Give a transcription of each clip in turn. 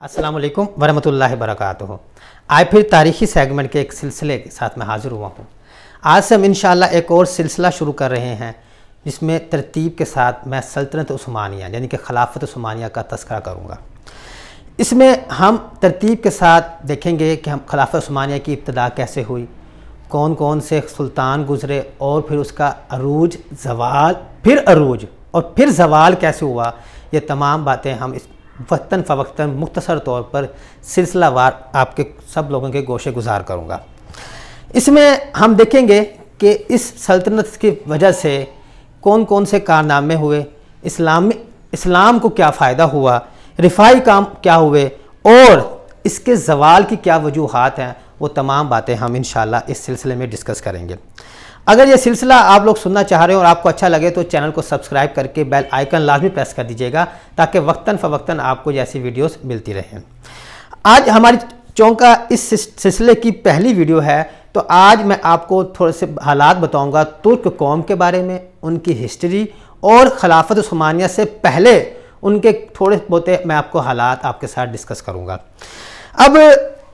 अस्सलाम वालेकुम वरहमतुल्लाहि वबरकातुहू। आज फिर तारीख़ी सेगमेंट के एक सिलसिले के साथ मैं हाज़िर हुआ हूँ। आज से हम इंशाअल्लाह एक और सिलसिला शुरू कर रहे हैं जिसमें तरतीब के साथ मैं सल्तनत उस्मानिया यानी कि खिलाफत उस्मानिया का तज़किरा करूँगा। इसमें हम तरतीब के साथ देखेंगे कि हम खिलाफत उस्मानिया की इब्तिदा कैसे हुई, कौन कौन से सुल्तान गुज़रे और फिर उसका अरूज, ज़वाल, फिर अरूज और फिर ज़वाल कैसे हुआ। ये तमाम बातें हम इस वक्तन फ़वक्तन मुख्तसर तौर पर सिलसिलावार आपके सब लोगों के गोशे गुजार करूँगा। इसमें हम देखेंगे कि इस सल्तनत की वजह से कौन कौन से कारनामे हुए, इस्लाम को क्या फ़ायदा हुआ, रिफाई काम क्या हुए और इसके ज़वाल की क्या वजूहात हैं, वो तमाम बातें हम इंशाअल्लाह इस सिलसिले में डिस्कस करेंगे। अगर ये सिलसिला आप लोग सुनना चाह रहे हो और आपको अच्छा लगे तो चैनल को सब्सक्राइब करके बेल आइकन लाजमी प्रेस कर दीजिएगा ताकि वक्तन फ़वक्तन आपको जैसी वीडियोस मिलती रहें। आज हमारी चौंका इस सिलसिले की पहली वीडियो है, तो आज मैं आपको थोड़े से हालात बताऊंगा तुर्क कौम के बारे में, उनकी हिस्ट्री और खिलाफत उस्मानिया से पहले उनके थोड़े बहुते मैं आपको हालात आपके साथ डिस्कस करूँगा। अब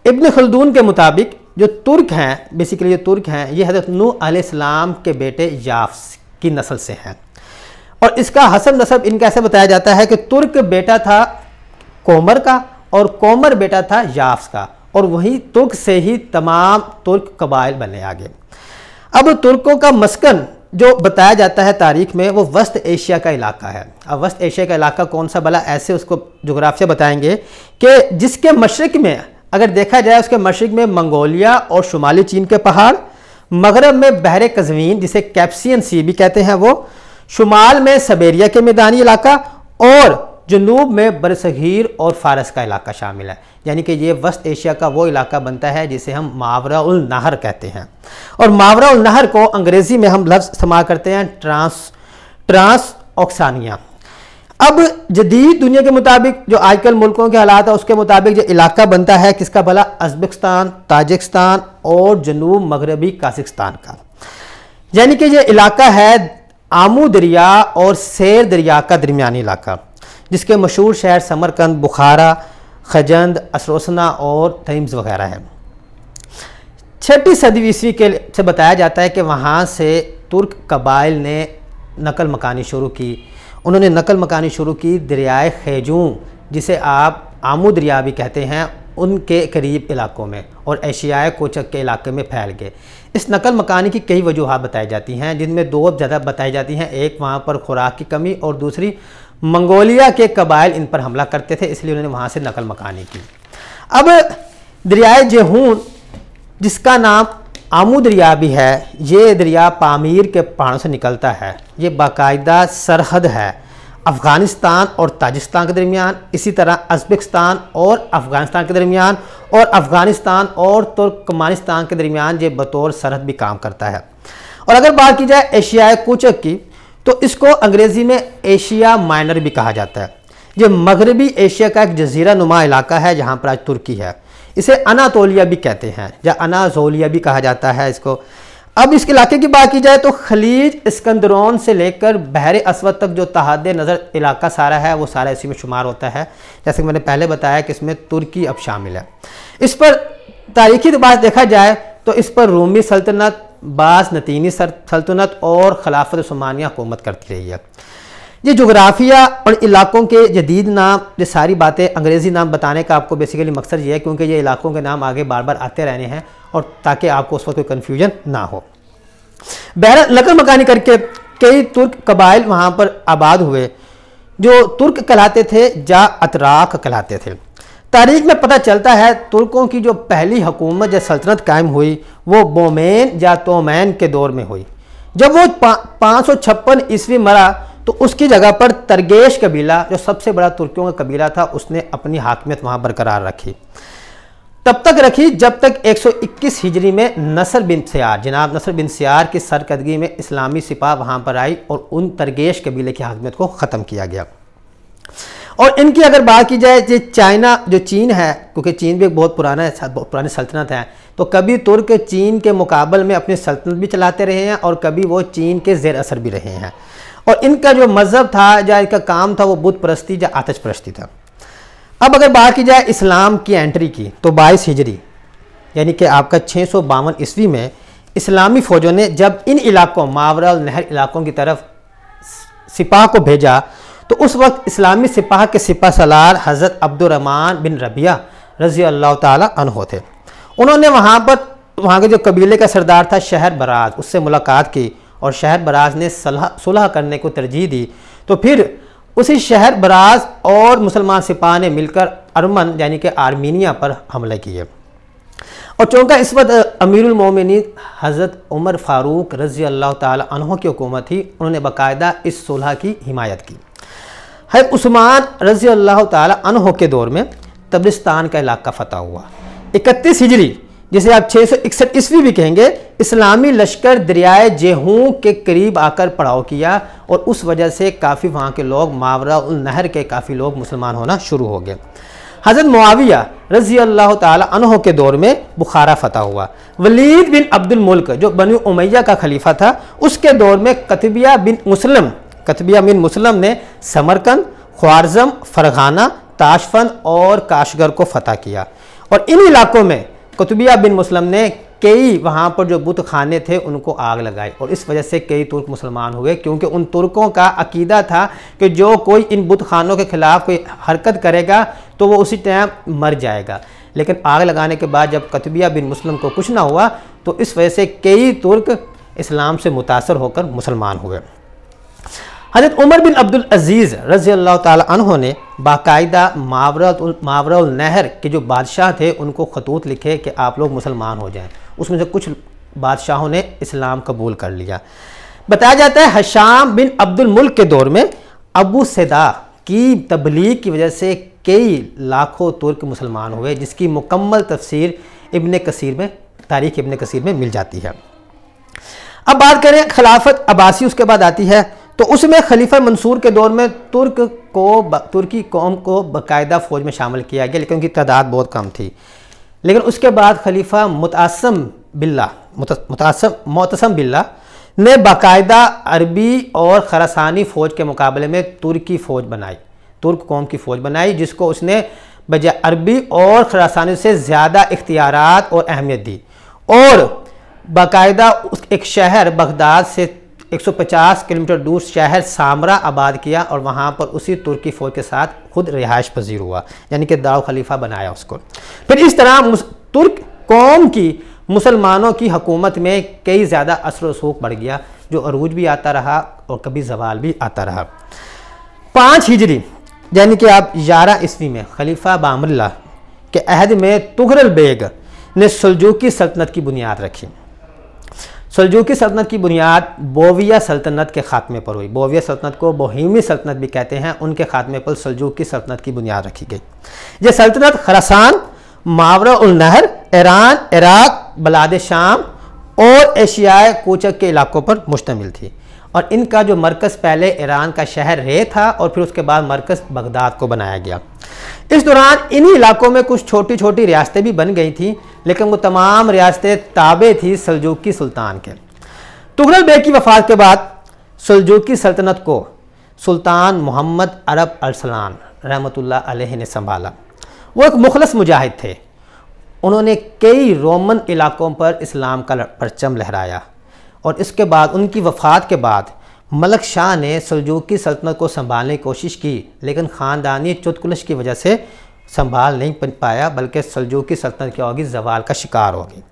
इब्न खल्दून के मुताबिक जो तुर्क हैं, बेसिकली ये तुर्क हैं, ये हज़रत नूह अलैहिस्सलाम के बेटे याफ्स की नस्ल से हैं। और इसका हसब नसब इनका ऐसे बताया जाता है कि तुर्क बेटा था कोमर का और कोमर बेटा था याफ्स का, और वहीं तुर्क से ही तमाम तुर्क कबाइल बने आगे। अब तुर्कों का मस्कन जो बताया जाता है तारीख में वो वस्त एशिया का इलाका है। अब वस्त एशिया का इलाका कौन सा भला, ऐसे उसको जोग्राफिया बताएंगे कि जिसके मशरिक में अगर देखा जाए उसके मशरिक में मंगोलिया और शुमाली चीन के पहाड़, मगरब में बहरे कज़वीन जिसे कैप्सियन सी भी कहते हैं वो, शुमाल में सबेरिया के मैदानी इलाका और जनूब में बरसगीर और फ़ारस का इलाका शामिल है। यानी कि ये वस्त एशिया का वो इलाका बनता है जिसे हम मावरा उल नहर कहते हैं। और मावरा उल नहर को अंग्रेज़ी में हम लफ्ज़ इस्तेमाल करते हैं ट्रांस ऑक्सानिया। अब जदीद दुनिया के मुताबिक जो आजकल मुल्कों के हालात है उसके मुताबिक जो इलाका बनता है किसका भला, अज़्बकिस्तान, ताजिकिस्तान और जनूब मगरबी काज़ाकिस्तान का। यानी कि ये इलाका है आमू दरिया और सेर दरिया का दरमियानी इलाका, जिसके मशहूर शहर समरकंद, बुखारा, खजंद, असरोसना और तइम्स वगैरह है। 6वीं सदी ईस्वी के से बताया जाता है कि वहाँ से तुर्क कबाइल ने नकल मकानी शुरू की। उन्होंने नकल मकानी शुरू की दरियाए खैजूम, जिसे आप आमू दरिया भी कहते हैं, उनके करीब इलाकों में और एशियाई कोचक के इलाके में फैल गए। इस नकल मकानी की कई वजूहात बताई जाती हैं, जिनमें दो ज़्यादा बताई जाती हैं। एक वहाँ पर खुराक की कमी और दूसरी मंगोलिया के कबाइल इन पर हमला करते थे, इसलिए उन्होंने वहाँ से नकल मकानी की। अब दरियाए जेहून जिसका नाम आमू दरिया भी है, ये दरिया पामीर के पहाड़ों से निकलता है। ये बाकायदा सरहद है अफ़गानिस्तान और ताजिकिस्तान के दरमियान, इसी तरह उज़्बेकिस्तान और अफ़गानिस्तान के दरमियान और अफ़गानिस्तान और तुर्कमानिस्तान के दरमियान ये बतौर सरहद भी काम करता है। और अगर बात की जाए एशियाई कोचक की तो इसको अंग्रेज़ी में एशिया माइनर भी कहा जाता है। ये मगरबी एशिया का एक जजीरा नुमा इलाका है जहाँ पर आज तुर्की है। इसे अनातोलिया भी कहते हैं या अनाज़ोलिया भी कहा जाता है इसको। अब इस इलाके की बात की जाए तो खलीज इस्कंदरौन से लेकर बहरे अस्वद तक जो तहादे नज़र इलाका सारा है वो सारा इसी में शुमार होता है। जैसे कि मैंने पहले बताया कि इसमें तुर्की अब शामिल है। इस पर तारीखी बात देखा जाए तो इस पर रूमी सल्तनत, बाज़नतीनी सल्तनत और खिलाफत उस्मानिया हुकूमत करती रही है। ये जोग्राफिया और इलाकों के जदीद नाम, ये सारी बातें अंग्रेज़ी नाम बताने का आपको बेसिकली मकसद ये है क्योंकि ये इलाकों के नाम आगे बार बार आते रहने हैं और ताकि आपको उस वक्त कोई कन्फ्यूजन ना हो। बहरहाल नकल मकानी करके कई तुर्क कबाइल वहाँ पर आबाद हुए जो तुर्क कहलाते थे या अतराक कहलाते थे। तारीख में पता चलता है तुर्कों की जो पहली हुकूमत या सल्तनत कायम हुई वो बोमेन या तोमैन के दौर में हुई। जब वो 556 ईस्वी मरा तो उसकी जगह पर तरगेश कबीला जो सबसे बड़ा तुर्कियों का कबीला था उसने अपनी हाकमियत वहाँ बरकरार रखी। तब तक रखी जब तक 121 हिजरी में नसर बिन सियार, जनाब नसर बिन सियार की सरकदगी में इस्लामी सिपाह वहाँ पर आई और उन तरगेश कबीले की हाकमियत को ख़त्म किया गया। और इनकी अगर बात की जाए जो चाइना जो चीन है, क्योंकि चीन भी एक बहुत पुरानी सल्तनत है, तो कभी तुर्क चीन के मुकाबले में अपनी सल्तनत भी चलाते रहे हैं और कभी वो चीन के ज़ेर असर भी रहे हैं। और इनका जो मज़हब था या इनका काम था वो बुत परस्ती या आतिश परस्ती था। अब अगर बात की जाए इस्लाम की एंट्री की, तो 22 हिजरी यानी कि आपका 652 ईस्वी में इस्लामी फ़ौजों ने जब इन इलाकों मावरा और नहर इलाकों की तरफ सिपाह को भेजा, तो उस वक्त इस्लामी सिपाह के सिपा सलार हज़रत अब्दुर्रहमान बिन रबिया रज़ी अल्लाह ताला अन्हो थे। उन्होंने वहाँ के जो कबीले का सरदार था शहर बराज, उससे मुलाकात की और शहर बराज ने सुलह करने को तरजीह दी। तो फिर उसी शहर बराज और मुसलमान सिपाह ने मिलकर अर्मन यानी कि आर्मीनिया पर हमले किए। और चूँकि इस वक्त अमीरुल मोमिनीन हज़रत उमर फ़ारूक रज़ी अल्लाह ताला अन्हो की हुकूमत थी, उन्होंने बाकायदा इस सुलह की हिमायत की। हज़रत उस्मान रज़ी अल्लाह ताला अन्हो के दौर में तबरिस्तान का इलाका फ़तह हुआ। 31 हिजरी जिसे आप 661 ईस्वी भी कहेंगे, इस्लामी लश्कर दरियाए जेहूं के करीब आकर पड़ाव किया और उस वजह से काफ़ी वहाँ के लोग मावरा उल नहर के काफ़ी लोग मुसलमान होना शुरू हो गए। हज़रत मुआविया रज़ी अल्लाह ताला अन्हो के दौर में बुखारा फ़तह हुआ। वलीद बिन अब्दुल मुल्क जो बनी उमैया का खलीफा था, उसके दौर में कतबिया बिन मुसलम ने समरकंद, ख्वारज़म, फरगाना, ताशफंद और काशगर को फ़तह किया। और इन इलाकों में कुतबिया बिन मुसलम ने कई वहाँ पर जो बुत खाने थे उनको आग लगाई और इस वजह से कई तुर्क मुसलमान हुए, क्योंकि उन तुर्कों का अकीदा था कि जो कोई इन बुत खानों के ख़िलाफ़ कोई हरकत करेगा तो वो उसी टाइम मर जाएगा। लेकिन आग लगाने के बाद जब कुतबिया बिन मुसलम को कुछ ना हुआ, तो इस वजह से कई तुर्क इस्लाम से मुतासर होकर मुसलमान हुए। हज़रत उमर बिन अब्दुल अज़ीज़ रज़ी अल्लाह ताला अन्हो ने बाकायदा मावरा नहर के जो बादशाह थे उनको खतूत लिखे कि आप लोग मुसलमान हो जाएं। उसमें से कुछ बादशाहों ने इस्लाम कबूल कर लिया। बताया जाता है हशाम बिन अब्दुल मुल्क के दौर में अबू सैदा की तबलीग की वजह से कई लाखों तुर्क मुसलमान हुए, जिसकी मुकम्मल तफसीर इब्न कसीर में, तारीख़ इब्न कसीर में मिल जाती है। अब बात करें खिलाफत अब्बासी, उसके बाद आती है, तो उसमें खलीफा मंसूर के दौर में तुर्की कौम को बाकायदा फ़ौज में शामिल किया गया, लेकिन उनकी तादाद बहुत कम थी। लेकिन उसके बाद खलीफा मुतअस्सिम बिल्ला ने बाकायदा अरबी और खरासानी फ़ौज के मुकाबले में तुर्की फ़ौज बनाई, तुर्क कौम की फ़ौज बनाई, जिसको उसने बजाय अरबी और खरासानी से ज़्यादा इख्तियारात और अहमियत दी और बाकायदा एक शहर बगदाद से 150 किलोमीटर दूर शहर सामरा आबाद किया और वहाँ पर उसी तुर्की फ़ौज के साथ खुद रिहाइश पजीर हुआ, यानी कि दारुल खलीफा बनाया उसको। फिर इस तरह तुर्क कौम की मुसलमानों की हुकूमत में कई ज़्यादा असर रसूख बढ़ गया, जो अरूज भी आता रहा और कभी जवाल भी आता रहा। 5 हिजरी यानी कि आप 11 ईस्वी में खलीफा बामरुल्लाह के अहद में तुगरल बेग ने सल्जूकी सल्तनत की बुनियाद रखी। सल्जूकी सल्तनत की बुनियाद बोविया सल्तनत के ख़ात्मे पर हुई। बोविया सल्तनत को बोहीमी सल्तनत भी कहते हैं। उनके ख़ात्मे पर सल्जूकी सल्तनत की बुनियाद रखी गई। यह सल्तनत खरासान, मावरा उल नहर, ईरान, इराक, बलाद शाम और एशियाई कोचक के इलाकों पर मुश्तमिल थी और इनका जो मरकज़ पहले ईरान का शहर रे था और फिर उसके बाद मरकज़ बगदाद को बनाया गया। इस दौरान इन्हीं इलाकों में कुछ छोटी छोटी रियासतें भी बन गई थीं, लेकिन वो तमाम रियासतें ताबे थी सल्जूकी सुल्तान के। तुगरल बेग की वफ़ात के बाद सल्जूकी सल्तनत को सुल्तान मोहम्मद अरब अरसलान रहमतुल्लाह अलैहि ने संभाला। वो एक मुखलस मुजाहिद थे। उन्होंने कई रोमन इलाकों पर इस्लाम का परचम लहराया और इसके बाद उनकी वफ़ात के बाद मलक शाह ने सल्जूकी सल्तनत को संभालने की कोशिश की, लेकिन ख़ानदानी चुटकुलश की वजह से संभाल नहीं पाया, बल्कि सल्जूकी सल्तनत क्या होगी, जवाल का शिकार होगी।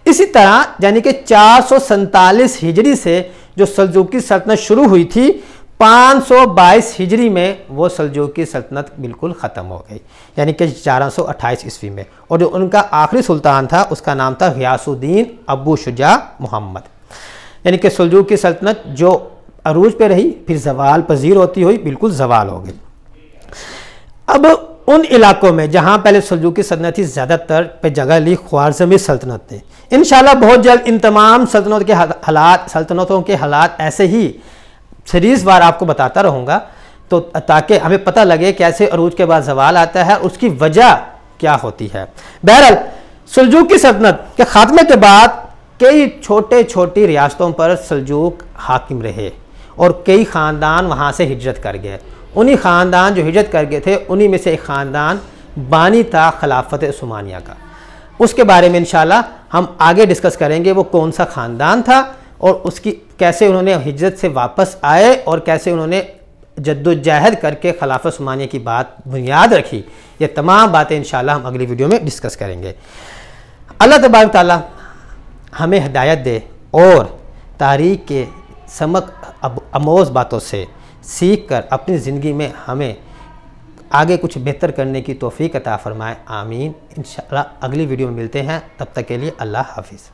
इसी तरह यानी कि 447 हिजरी से जो सल्जूकी सल्तनत शुरू हुई थी, 522 हिजरी में वो सल्जूकी सल्तनत बिल्कुल ख़त्म हो गई, यानी कि 428 ईस्वी में। और जो उनका आखिरी सुल्तान था उसका नाम था ग़ियासुद्दीन अबू शुजा मोहम्मद। यानी कि सल्जूकी सल्तनत जो अरूज पे रही, फिर जवाल पजीर होती हुई बिल्कुल जवाल हो गई। अब उन इलाकों में जहाँ पहले सल्जूकी सल्तनत थी, ज़्यादातर पे जगह ली ख्वारज़मी सल्तनत ने। इंशाल्लाह बहुत जल्द इन तमाम सल्तनतों के हालात ऐसे ही सीरीज़ वार आपको बताता रहूँगा, तो ताकि हमें पता लगे कैसे अरूज के बाद जवाल आता है, उसकी वजह क्या होती है। बहरहाल सल्जूकी सल्तनत के ख़ात्मे के बाद कई छोटे छोटी रियासतों पर सल्जूक हाकिम रहे और कई ख़ानदान वहाँ से हिजरत कर गए। उन्हीं ख़ानदान जो हिजरत कर गए थे, उन्हीं में से एक ख़ानदान बानी था खिलाफत उस्मानिया का। उसके बारे में इंशाल्लाह हम आगे डिस्कस करेंगे, वो कौन सा ख़ानदान था और उसकी कैसे उन्होंने हिजरत से वापस आए और कैसे उन्होंने जद्दोजहद करके खिलाफत उस्मानिया की बात बुनियाद रखी। ये तमाम बातें इंशाल्लाह हम अगली वीडियो में डिस्कस करेंगे। अल्लाह तबारक ताला हमें हिदायत दे और तारीख़ के समक अमोज़ बातों से सीख कर अपनी ज़िंदगी में हमें आगे कुछ बेहतर करने की तौफ़ीक़ अता फ़रमाए। आमीन। इंशाअल्लाह अगली वीडियो में मिलते हैं, तब तक के लिए अल्लाह हाफ़िज़।